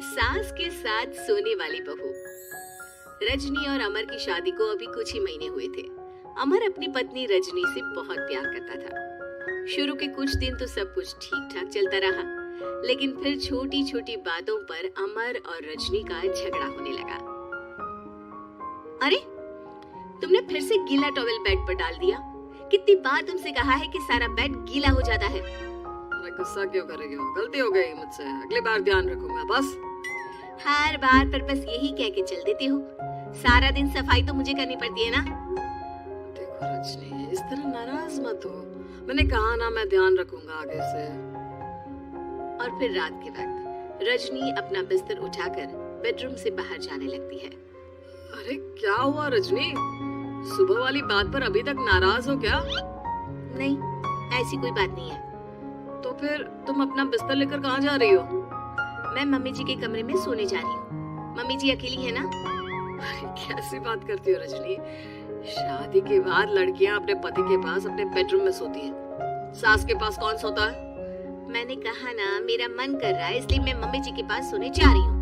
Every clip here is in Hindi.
सास के साथ सोने वाली बहू। रजनी और अमर की शादी को अभी कुछ ही महीने हुए थे। अमर अपनी पत्नी रजनी से बहुत प्यार करता था। शुरू के कुछ दिन तो सब कुछ ठीक ठाक चलता रहा, लेकिन फिर छोटी छोटी बातों पर अमर और रजनी का झगड़ा होने लगा। अरे, तुमने फिर से गीला टॉवेल बेड पर डाल दिया। कितनी बार तुमसे कहा है कि सारा बेड गीला हो जाता है। अरे गुस्सा क्यों कर रही हो? गलती हो गई मुझसे, अगली बार ध्यान रखूंगा। बस हर बार पर बस यही कह के चल देती हो। सारा दिन सफाई तो मुझे करनी पड़ती है ना। देखो रजनी, इस तरह नाराज मत हो। मैंने कहा ना, मैं ध्यान रखूंगा आगे से। और फिर रात के वक्त रजनी अपना बिस्तर उठाकर बेडरूम से बाहर जाने लगती है। अरे क्या हुआ रजनी? सुबह वाली बात पर अभी तक नाराज हो क्या? नहीं, ऐसी कोई बात नहीं है। तो फिर तुम अपना बिस्तर लेकर कहाँ जा रही हो? मैं मम्मी जी के कमरे में सोने जा रही हूँ। मम्मी जी अकेली है ना। अरे कैसी बात करती हो रजनी? शादी के बाद लड़कियाँ अपने पति के पास अपने बेडरूम में सोती हैं। सास के पास कौन सोता है? मैंने कहा ना, मेरा मन कर रहा है इसलिए मैं मम्मी जी के पास सोने जा रही हूँ।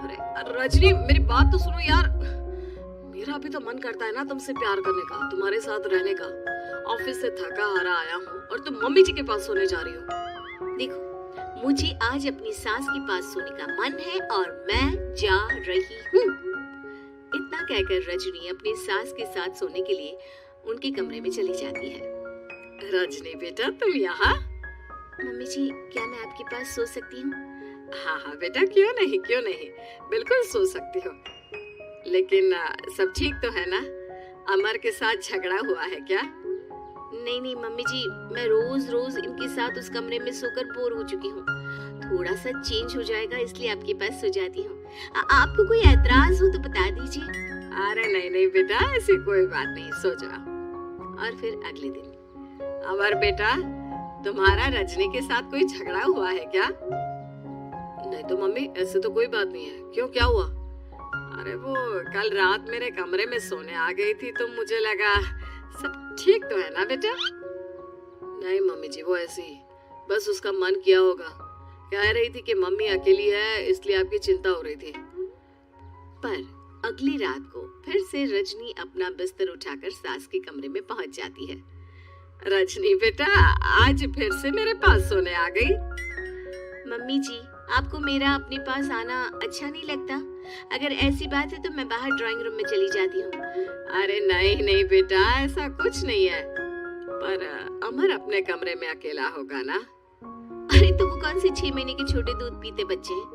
अरे रजनी, मेरी बात तो सुनो यार। मेरा भी तो मन करता है ना तुमसे प्यार करने का, तुम्हारे साथ रहने का। ऑफिस से थका हारा आया हूँ और तुम मम्मी जी के पास सोने जा रही हो। देखो, मुझे आज अपनी सास के पास सोने का मन है और मैं जा रही हूँ। इतना कहकर रजनी अपनी सास के साथ सोने के लिए उनके कमरे में चली जाती है। रजनी बेटा, तुम यहाँ? मम्मी जी, क्या मैं आपके पास सो सकती हूँ? हाँ हाँ बेटा, क्यों नहीं, क्यों नहीं, बिल्कुल सो सकती हो। लेकिन सब ठीक तो है ना? अमर के साथ झगड़ा हुआ है क्या? नहीं नहीं मम्मी जी, मैं रोज रोज इनके साथ उस कमरे में सोकर बोर हो चुकी हूँ। थोड़ा सा चेंज हो जाएगा इसलिए आपके पास सो जाती हूँ। आपको कोई ऐतराज हो तो बता दीजिए। अरे नहीं नहीं बेटा, ऐसी कोई बात नहीं, सो जाओ। और फिर अगले दिन। अमर बेटा, तुम्हारा रजनी के साथ कोई झगड़ा हुआ है क्या? नहीं तो मम्मी, ऐसे तो कोई बात नहीं है। क्यों, क्या हुआ? अरे वो कल रात मेरे कमरे में सोने आ गई थी तो मुझे लगा सब ठीक तो है ना बेटा? नहीं मम्मी जी, वो ऐसी बस उसका मन किया होगा। कह रही थी कि मम्मी अकेली है इसलिए आपकी चिंता हो रही थी। पर अगली रात को फिर से रजनी अपना बिस्तर उठाकर सास के कमरे में पहुंच जाती है। रजनी बेटा, आज फिर से मेरे पास सोने आ गई। मम्मी जी, आपको मेरा अपने पास आना अच्छा नहीं लगता? अगर ऐसी बात है तो मैं बाहर ड्राइंग रूम में चली जाती हूँ। अरे नहीं नहीं बेटा, ऐसा कुछ नहीं है। पर अमर अपने कमरे में अकेला होगा ना? अरे तो वो कौन से 6 महीने के छोटे दूध पीते बच्चे हैं,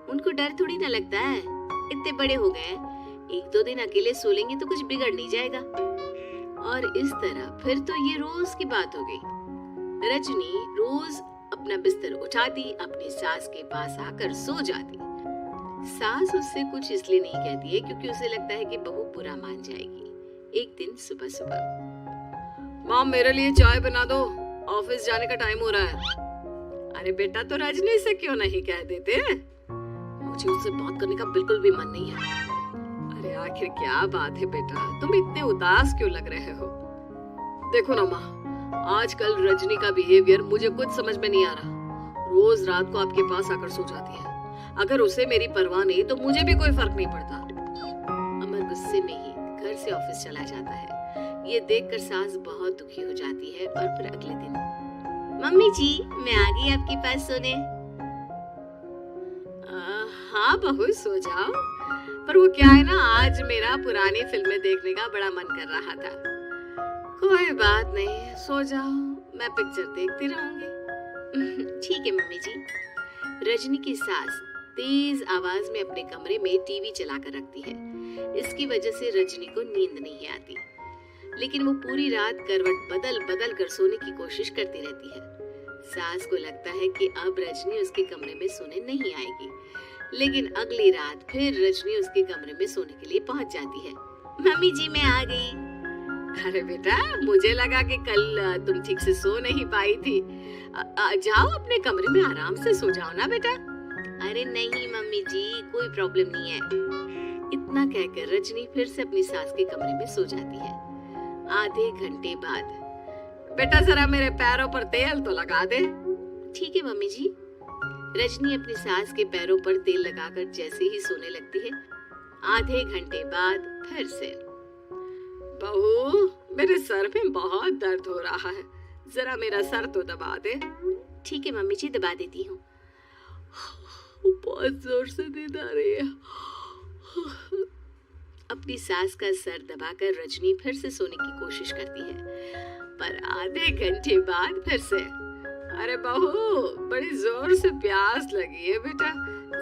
उनको डर थोड़ी ना लगता है। इतने बड़े हो गए हैं, 1-2 दिन अकेले सो लेंगे तो कुछ बिगड़ नहीं जाएगा। और इस तरह फिर तो ये रोज की बात हो गई। रजनी रोज अपना बिस्तर उठाती, अपनी सास के पास आकर सो जाती। सास उससे कुछ इसलिए नहीं कहती है क्योंकि उसे लगता है कि बहू बुरा मान जाएगी। एक दिन सुबह सुबह, माँ मेरे लिए चाय बना दो, ऑफिस जाने का टाइम हो रहा है। अरे बेटा, तो रजनी से क्यों नहीं कह देते? मुझे उससे बात करने का बिल्कुल भी मन नहीं है। अरे आखिर क्या बात है बेटा, तुम इतने उदास क्यों लग रहे हो? देखो ना माँ, आजकल रजनी का बिहेवियर मुझे कुछ समझ में नहीं आ रहा। रोज रात को आपके पास आकर सो जाती है। अगर उसे मेरी परवाह नहीं तो मुझे भी कोई फर्क नहीं पड़ता। अमर गुस्से में ही घर से ऑफिस चला जाता है। ये देखकर सास बहुत दुखी हो जाती है। और फिर अगले दिन, मम्मी जी, मैं आ गई आपके पास सोने। हाँ बहू, सो जाओ। पर वो क्या है ना, आज मेरा पुरानी फिल्में देखने का बड़ा मन कर रहा था। कोई बात नहीं, सो जाओ, मैं पिक्चर देखती रहूंगी। ठीक है मम्मी जी। रजनी की सास तेज आवाज में अपने कमरे में टीवी चलाकर रखती है। इसकी वजह से रजनी को नींद नहीं आती, लेकिन वो पूरी रात करवट बदल बदल कर सोने की कोशिश करती रहती है। सास को लगता है कि अब रजनी उसके कमरे में सोने नहीं आएगी, लेकिन अगली रात फिर रजनी उसके कमरे में सोने के लिए पहुंच जाती है। मम्मी जी, मैं आ गई। अरे बेटा, मुझे लगा कि कल तुम ठीक से सो नहीं पाई थी। जाओ अपने कमरे में आराम से सो जाओ ना बेटा। अरे नहीं मम्मी जी, कोई प्रॉब्लम नहीं है। इतना कहकर रजनी फिर से अपनी सास के कमरे में सो जाती है। आधे घंटे बाद, बेटा जरा मेरे पैरों पर तेल तो लगा दे। ठीक है मम्मी जी। रजनी अपनी सास के पैरों पर तेल लगाकर जैसे ही सोने लगती है, आधे घंटे बाद फिर से। बहू, मेरे सर में बहुत दर्द हो रहा है, जरा मेरा सर तो दबा दे। ठीक है मम्मी जी, दबा देती हूँ। बहुत जोर से नींद आ रही है। अपनी सास का सर दबाकर रजनी फिर से सोने की कोशिश करती है, पर आधे घंटे बाद फिर से। अरे बहू, बड़ी जोर से प्यास लगी है बेटा,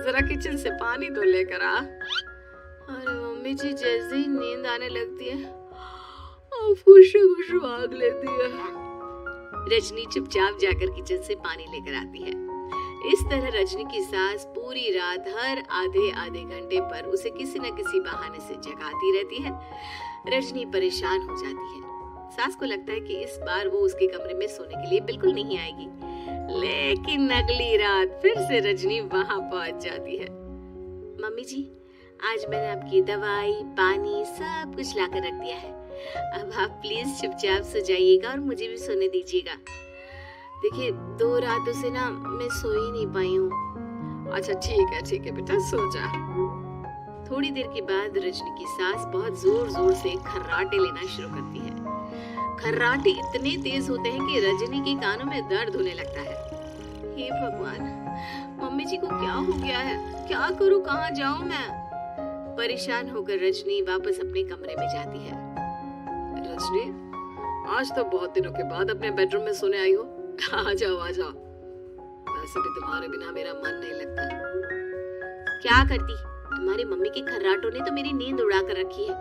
जरा किचन से पानी तो लेकर आ। अरे मम्मी जी, जैसे ही नींद आने लगती है खुशबू आग लेती है। रजनी चुपचाप जाकर किचन से पानी लेकर आती है। इस तरह रजनी की सास पूरी रात हर आधे आधे घंटे पर उसे किसी न किसी बहाने से जगाती रहती है। रजनी परेशान हो जाती है। सास को लगता है कि इस बार वो उसके कमरे में सोने के लिए बिल्कुल नहीं आएगी, लेकिन अगली रात फिर से रजनी वहां पहुंच जाती है। मम्मी जी, आज मैंने आपकी दवाई, पानी सब कुछ लाकर रख दिया है। अब आप प्लीज चुपचाप सो जाइएगा और मुझे भी सोने दीजिएगा। देखिए, 2 रातों से ना मैं सो ही नहीं पाई हूँ। अच्छा ठीक है बेटा, सो जा। थोड़ी देर के बाद रजनी की सास बहुत जोर जोर से खर्राटे लेना शुरू करती है। खर्राटे इतने तेज होते हैं कि रजनी के कानों में दर्द होने लगता है। हे भगवान, मम्मी जी को क्या हो गया है? क्या करूं, कहाँ जाऊं मैं? परेशान होकर रजनी वापस अपने कमरे में जाती है। रजनी, आज तो बहुत दिनों के बाद अपने बेडरूम में सोने आई हो। आ जाओ। वैसे भी तुम्हारे बिना मेरा मन नहीं लगता। क्या करती, तुम्हारी मम्मी के खर्राटों ने तो मेरी नींद उड़ा कर रखी है।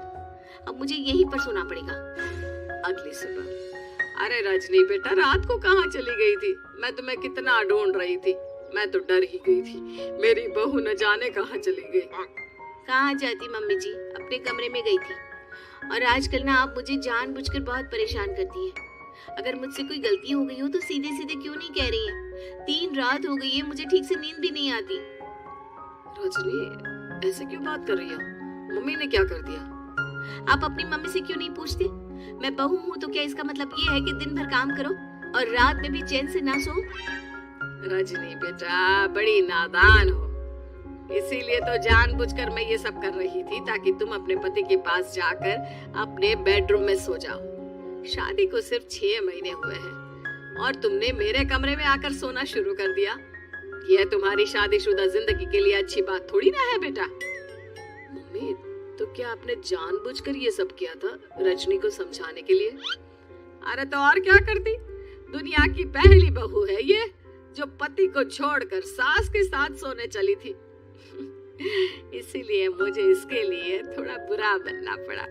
अब मुझे यहीं पर सोना पड़ेगा। अगली सुबह। अरे रजनी बेटा, रात को कहाँ चली गई थी? मैं तुम्हें कितना ढूंढ रही थी, मैं तो डर ही गई थी। मेरी बहू न जाने कहाँ चली गई। कहाँ जाती मम्मी जी, अपने कमरे में गई थी। और आजकल ना आप मुझे जानबूझकर बहुत परेशान करती हैं। अगर मुझसे कोई गलती हो गई हो तो सीधे सीधे क्यों नहीं कह रही हैं? 3 रात हो गई है, मुझे ठीक से नींद भी नहीं आती। रजनी, ऐसे क्यों बात कर रही हो? मम्मी ने क्या कर दिया? आप अपनी मम्मी से क्यों नहीं पूछते? मैं बहू हूँ तो क्या इसका मतलब ये है कि दिन भर काम करो और रात में भी चैन से ना सो? रजनी बेटा, बड़ी नादान हो, इसीलिए तो जानबूझकर मैं ये सब कर रही थी ताकि तुम अपने पति के पास जाकर अपने बेडरूम में सो जाओ। शादी को सिर्फ 6 महीने हुए हैं और तुमने मेरे कमरे में आकर सोना शुरू कर दिया। यह तुम्हारी शादीशुदा जिंदगी के लिए अच्छी बात थोड़ी ना है बेटा। मम्मी, तो क्या आपने जानबूझकर ये सब किया था रजनी को समझाने के लिए? अरे तो और क्या करती, दुनिया की पहली बहू है ये जो पति को छोड़कर सास के साथ सोने चली थी। इसीलिए मुझे इसके लिए थोड़ा बुरा बनना पड़ा।